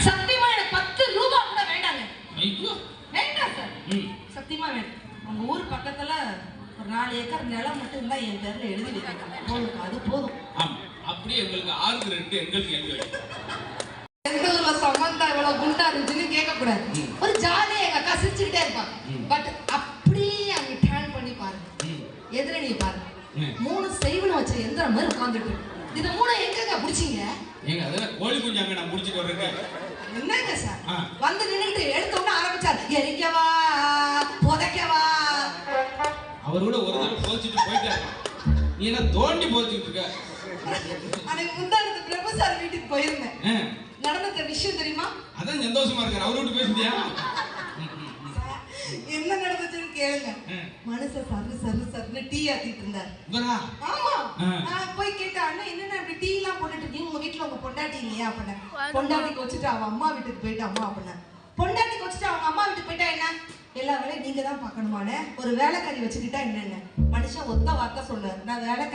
சத்தியமா எனக்கு 10 ரூபாய் கூட வேண்டாங்க. ஐயோ வேண்டாம் சார். சத்தியமா வேண்டாம். உங்க ஊர் பக்கத்துல ஒரு 4 ஏக்கர் நிலம் மட்டும் இருந்தா என் பேர்ல எழுதி வைக்கணும். போதும், அது போதும். ஆமா, அப்படியே உங்களுக்கு 6 எங்களுக்கு எழுதி வைக்கணும். எந்த ஊர்ல சம்பந்தா இவ்வளவு குண்டா இருந்துச்சுன்னு கேட்க கூடாது. ஒரு ஜாலியா எங்க அக்கா சிரிச்சுக்கிட்டே இருப்பாங்க. பட் அப்படியே அங்க டர்ன் பண்ணி பாருங்க, எதிரணி பாருங்க, 3 செய்வன வச்ச எந்திரம் மாதிரி உட்கார்ந்துட்டு இது 3 எங்கங்க புடிச்சீங்க? ஏங்க அதெல்லாம் கோழி குஞ்சாங்க நான் புடிச்சிட்டு வரேன். என்னங்க சார் வந்து நின்னுட்டு எடுத்த உடனே ஆரம்பிச்சாரு எரிக்கவா புதைக்கவா. அவர் கூட ஒரு தடவை புதைச்சிட்டு போயிட்டாரு. நீ என்ன தோண்டி புதைச்சிட்டு இருக்க? அன்னைக்கு முந்தானத்து பிரபு சார் வீட்டுக்கு போயிருந்தேன். நடந்த விஷயம் தெரியுமா? அதான் சந்தோஷமா இருக்காரு. அவரு விட்டு பேசுதியா? என்ன நடந்துச்சுன்னு கேளுங்க. மனுஷன் சர்னு டீ ஆத்திட்டு இருந்தாரு. ஆமா, நான் போய் கேட்டேன், அண்ணா என்னன்னா இப்படி டீ எல்லாம் போட்டுட்டு இருக்கீங்க, உங்க வீட்டுல உங்க பொண்டாட்டி இல்லையா அப்படின்னா. பொண்டாட்டிக்கு வச்சுட்டு அவன் அம்மா வீட்டுக்கு போயிட்டு அம்மா அப்படின்னா. பொண்டாட்டிக்கு வச்சுட்டு அவங்க அம்மா வீட்டுக்கு போயிட்டா என்ன, எல்லா வேலையும் நீங்க தான் பார்க்கணுமானே, ஒரு வேலைக்காரி வச்சுக்கிட்டா என்னென்ன. மனுஷன் ஒத்த வார்த்தை சொன்னாரு, நான் வேலை